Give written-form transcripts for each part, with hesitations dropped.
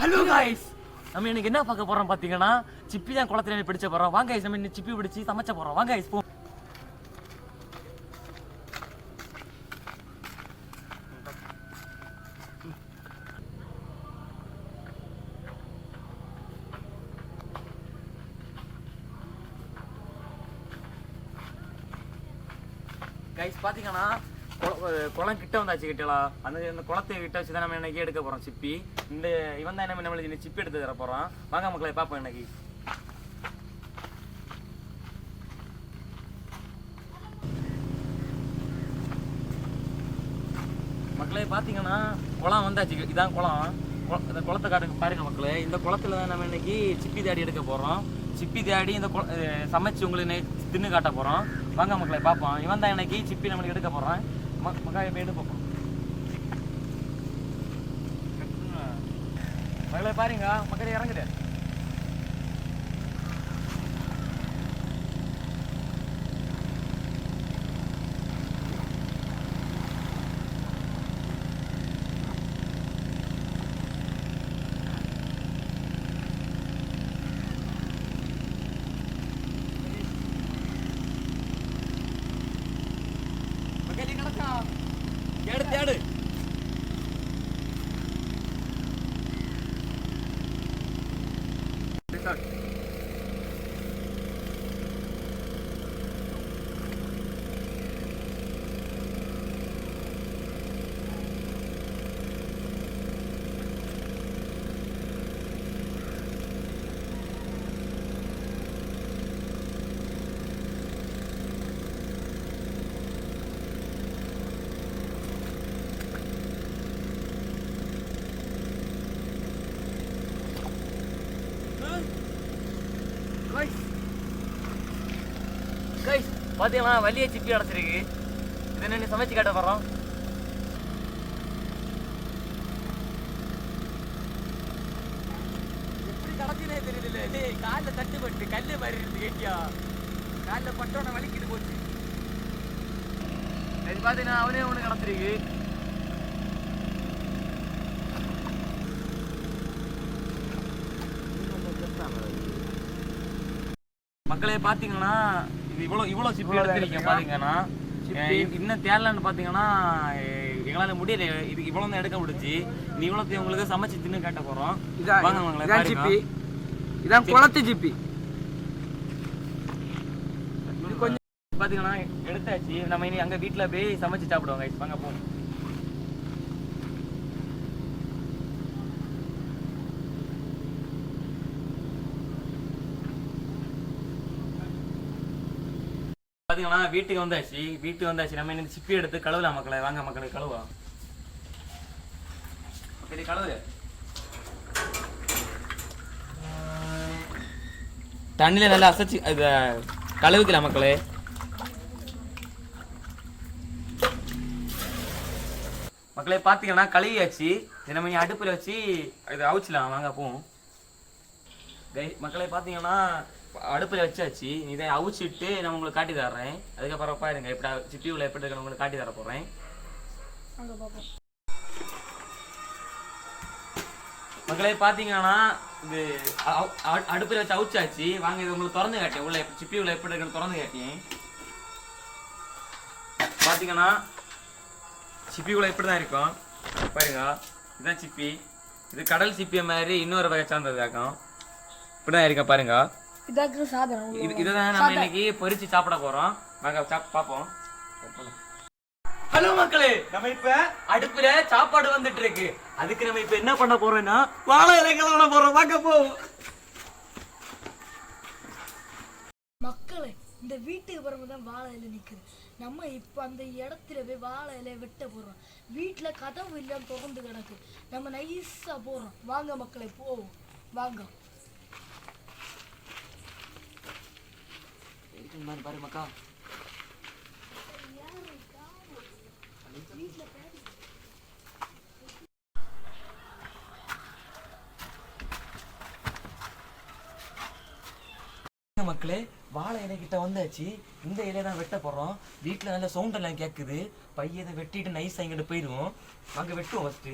Hello guys, நம்ம இன்னைக்கு என்ன பார்க்க போறோம் பாத்தீங்கன்னா சிப்பி தான் குளத்துல பிடிச்ச போறோம். வாங்க गाइस, நம்ம இன்னைக்கு சிப்பி பிடிச்சி சமைச்ச போறோம். வாங்க गाइस, போ. गाइस பாத்தீங்கன்னா குளம் கிட்ட வந்தாச்சு கிட்டலா. அந்த குளத்தை கிட்ட வச்சு தான் நம்ம இன்னைக்கு எடுக்க போறோம் சிப்பி. இந்த இவன் தான் நம்ம இன்னைக்கு சிப்பி எடுத்து தர போறோம். வாங்க மக்களை பாப்போம். இன்னைக்கு மக்களே பாத்தீங்கன்னா குளம் வந்தாச்சு. இதான் குளம். இந்த குளத்தை காட்டுங்க பாருங்க மக்களே. இந்த குளத்துல தான் நம்ம இன்னைக்கு சிப்பி தேடி எடுக்க போறோம். சிப்பி தேடி இந்த சமைச்சு உங்களுக்கு தின்னு காட்ட போறோம். வாங்க மக்களை பார்ப்போம். இவன் தான் இன்னைக்கு சிப்பி நம்மளுக்கு எடுக்க போறோம். மக்களை போயிட்டு பார்ப்போம். மக்களை பாருங்க, மக்களே இறங்குது. தேடு கைஸ் பாத்தீங்களா, வலிய சிப்பி அடைச்சிருக்கு. இதை என்ன சமைச்சு காட்ட போறோம். எப்படி கடத்தினே தெரியல. காலில் தட்டுப்பட்டு கல்லு மாதிரி இருந்து கேட்டியா, காலில் பட்டோட வலிக்கிட்டு போச்சு. இது பாத்தீங்கன்னா அவனே ஒண்ணு கடத்திருக்கு. மக்களே பாத்தீங்கன்னா இது இவ்வளவு சிப்பி எடுத்துருக்கீங்க. பாத்தீங்கன்னா இன்னும் தேடலன்னு பாத்தீங்கன்னா எங்களால முடியல. இது இவ்வளவு தான் எடுக்க முடிச்சு. நீ இவ்வளவு உங்களுக்கு சமைச்சு தின்னு காட்ட போறோம். இதான் குளத்து சிப்பி. கொஞ்சம் பாத்தீங்கன்னா எடுத்தாச்சு. நம்ம இனி அங்க வீட்டுல போய் சமைச்சு சாப்பிடுவோம். கைஸ் வாங்க போவோம். பாத்தீங்கன்னா வீட்டுக்கு வந்தாச்சு. நம்ம இன்னைக்கு சிப்பி எடுத்து கழுவலாம் மக்களை. வாங்க மக்களை கழுவலாம். சரி கழுவு. தண்ணியில நல்லா அசைச்சு இத கழுவிக்கலாம் மக்களே. மக்களே பாத்தீங்கன்னா கழுவியாச்சு. நம்ம இனி அடுப்புல வச்சு இதை அவிச்சலாம். வாங்க போவோம். மக்களே பாத்தீங்கன்னா அடுப்புல வச்சாச்சு. இதை அவிச்சிட்டு நான் உங்களுக்கு காட்டி தர்றேன். அதுக்கப்புறம் பாருங்க எப்படி சிப்பி உள்ள எப்படி இருக்கு உங்களுக்கு காட்டி தர போறேன். மக்களே பாத்தீங்கன்னா இது அடுப்புல வச்சு அவிச்சாச்சு. வாங்க இதை உங்களுக்கு திறந்து காட்டேன். உள்ள சிப்பி உள்ள எப்படி இருக்குன்னு திறந்து காட்டேன். பாத்தீங்கன்னா சிப்பி உள்ள இப்படிதான் இருக்கும் பாருங்க. இதுதான் சிப்பி. இது கடல் சிப்பிய மாதிரி இன்னொரு வகை சார்ந்ததாக்கும். இப்படிதான் இருக்க பாருங்க. இதுதான் நம்ம இன்னைக்கு பொரிச்சு சாப்பிட போறோம். வாங்க பாப்போம். ஹலோ மக்களே, நம்ம இப்ப அடுப்புல சாப்பாடு வந்துட்டு இருக்கு. அதுக்கு நம்ம இப்ப என்ன பண்ண போறோம்னா வாழை இலைகள் பண்ண போறோம். வாங்க போவோம். மக்களே, இந்த வீட்டுக்கு பிறகுதான் வாழை இலை நிக்குது. நம்ம இப்ப அந்த இடத்துல போய் வாழை இலையை வெட்ட போறோம். வீட்டுல கதவு இல்லாம திறந்து கிடக்கு. நம்ம நைஸா போறோம். வாங்க மக்களே போவோம். வாங்க. பாரு மக்கா. மக்களே வாழை இலை கிட்ட வந்தாச்சு. இந்த இலையை தான் வெட்ட போறோம். வீட்டுல நல்ல சவுண்ட் எல்லாம் கேக்குது. பையதை வெட்டிட்டு நைஸா இங்கிட்டு போயிடுவோம். வாங்க வெட்டுவோம் ஃபர்ஸ்ட்.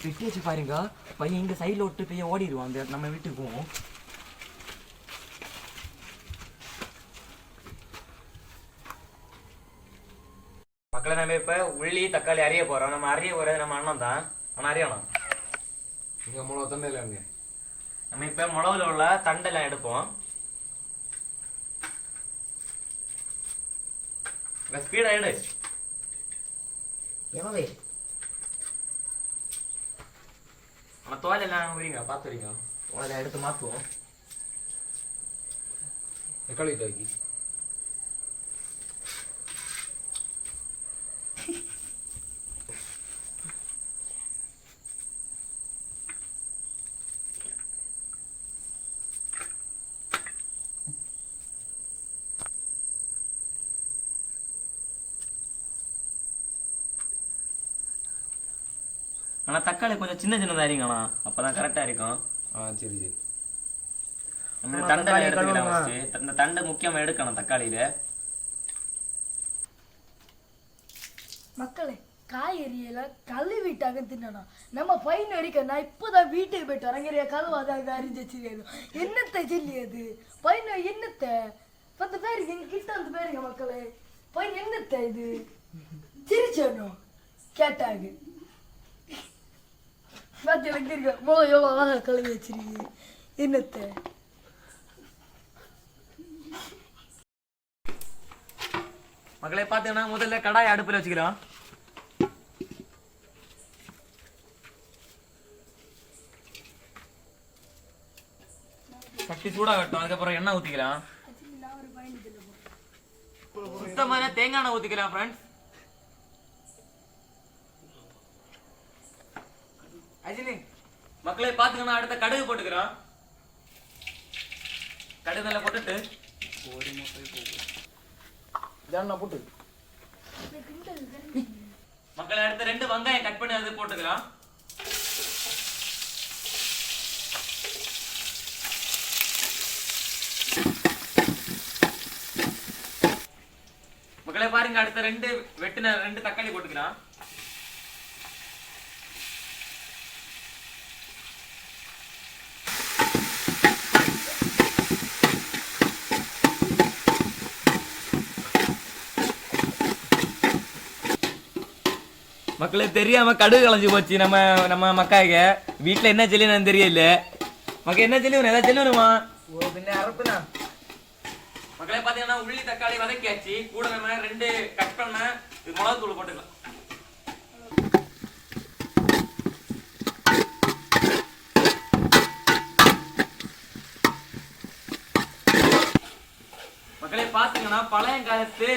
வெட்டி வச்சு பாருங்க. பையன் இந்த சைடில் விட்டு போய் ஓடிடுவான். அந்த நம்ம வீட்டுக்கு போவோம். மக்களை நம்ம இப்போ உள்ளி தக்காளி அறிய போகிறோம். நம்ம அறிய போகிறது நம்ம அண்ணன் தான். அவன் அறியணும். இங்கே மிளகு தண்டை இல்லைங்க. நம்ம இப்போ மிளகுல உள்ள தண்டெல்லாம் எடுப்போம். ஸ்பீடாக எடு. எவ்வளோ நம்ம தோலெல்லாம் வரீங்க பார்த்து வரீங்க. தோலை எடுத்து மாற்றுவோம். தக்காளி டாக்கி ஆனால் தக்காளி கொஞ்சம் சின்ன சின்னதாக இருங்கண்ணா, அப்போ தான் கரெக்டாக இருக்கும். சரி சரி. நம்ம தண்டை எடுத்துக்கலாம் ஃபஸ்ட்டு. இந்த தண்டை முக்கியமாக எடுக்கணும் தக்காளியில். மக்களே, காய்கறியெல்லாம் கழுவிட்டாக தின்னணும். நம்ம பையன் அடிக்க நான் இப்போதான் வீட்டுக்கு போயிட்டு வரங்கிறிய கழுவாதாங்க அரிஞ்சு வச்சிருக்கேன். என்னத்தை சொல்லியது பையன்? என்னத்தை 10 பேருக்கு எங்க கிட்ட வந்து பேருங்க மக்களே. பையன் என்னத்தை இது சிரிச்சனும் கேட்டாங்க. எவ்வளோ அழகா கழுவி வச்சிருக்கீங்க. என்னத்தை மக்களை பார்த்தீங்கன்னா முதல்ல கடாய் அடுப்பில் வச்சுக்கலாம். சட்டி சூடாகட்டும். அதுக்கப்புறம் எண்ணெய் ஊற்றிக்கலாம். சுத்தமான தேங்காய் எண்ணெய் ஊற்றிக்கலாம் ஃப்ரெண்ட்ஸ். அஜினி மக்களை பார்த்துக்கணும். அடுத்த கடுகு போட்டுக்கிறோம். கடுகு நல்லா போட்டுட்டு போட்டு மக்களை அடுத்த 2 வெங்காயம் கட் பண்ணி அது போட்டுக்கலாம். மக்களை பாருங்க, அடுத்த 2 தக்காளி போட்டுக்கலாம். மக்களே தெரியாம கடுகு கலைஞ்சு போச்சு. நம்ம மக்காய்க்கு வீட்டுல என்ன சொல்லி தெரியல. மக்கள் என்ன சொல்லி ஏதாவது சொல்லணுமா? பின்ன அரைப்புனா மக்களே பாத்தீங்கன்னா உள்ளி தக்காளி வதக்கியாச்சு. கூட நம்ம 2 கட் பண்ண மிளகு தூள் போட்டுக்கலாம். மக்களே பாத்தீங்கன்னா பழைய காலத்து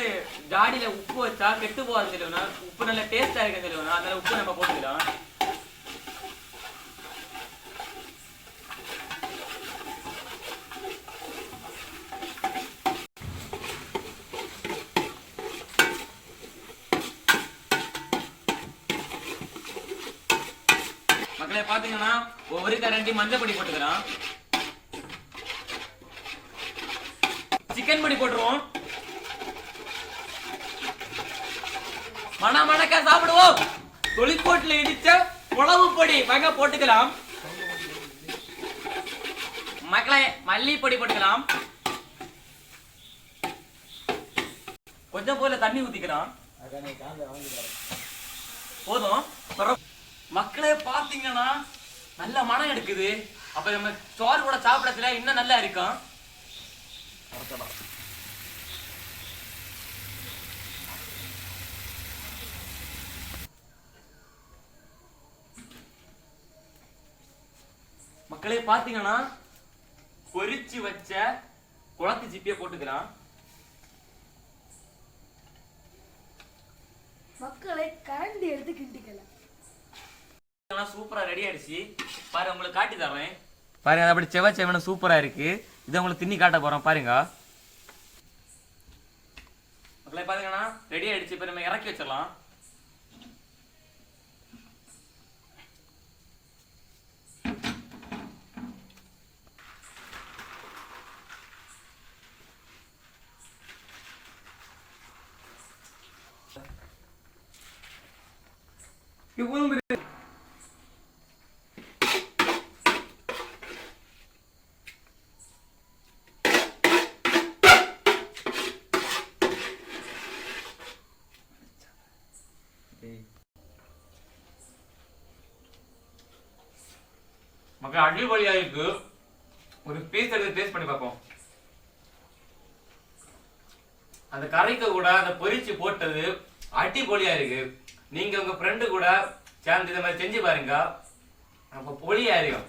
ஜாடியில உப்பு வச்சா கெட்டு போகாது சொல்லுவோம்னா, உப்பு நல்ல டேஸ்டா இருக்கு சொல்லுவோம்னா, அதனால உப்பு நம்ம போட்டுக்கலாம். மக்களே பாத்தீங்கன்னா ஒரு கரண்டி மஞ்சள் பொடி போட்டுக்கலாம். சிக்கன் பொடி போட்டுருவோம். மணக்க சாப்பிடுவோம். தொழிற்கோட்டில் இடிச்ச உணவு பொடி வாங்க போட்டுக்கலாம். மக்களே மல்லி பொடி போட்டுக்கலாம். கொஞ்சம் போல தண்ணி ஊத்திக்கலாம். போதும். மக்களே பாத்தீங்கன்னா நல்ல மனம் எடுக்குது. அப்ப நம்ம சோறு கூட சாப்பிடத்துல இன்னும் நல்லா இருக்கும். மக்களே பாத்தீங்கன்னா பொரிச்சு வச்ச குளத்து சிப்பிய போட்டுக்கலாம். மக்களை கரண்டி எடுத்து கிண்டிக்கலாம். சூப்பரா ரெடி ஆயிடுச்சு. பாரு உங்களுக்கு காட்டி தரேன். பாருங்க அப்படி செவன சூப்பரா இருக்கு. இதை உங்களுக்கு தின்னி காட்ட போறோம் பாருங்க. மக்களே பாத்தீங்கன்னா ரெடி ஆயிடுச்சு. இப்ப நம்ம இறக்கி வச்சிடலாம். மக்கள் அடிபொலியா இருக்கு. ஒரு பீஸ் எடுத்து டேஸ்ட் பண்ணி பார்ப்போம். அந்த கறிக்கு கூட அந்த பொரிச்சு போட்டது அடிபொலியா இருக்கு. நீங்க உங்க ஃப்ரெண்டு கூட சேர்ந்து இதை மாதிரி செஞ்சு பாருங்க. அப்ப பொலியா இருக்கும்.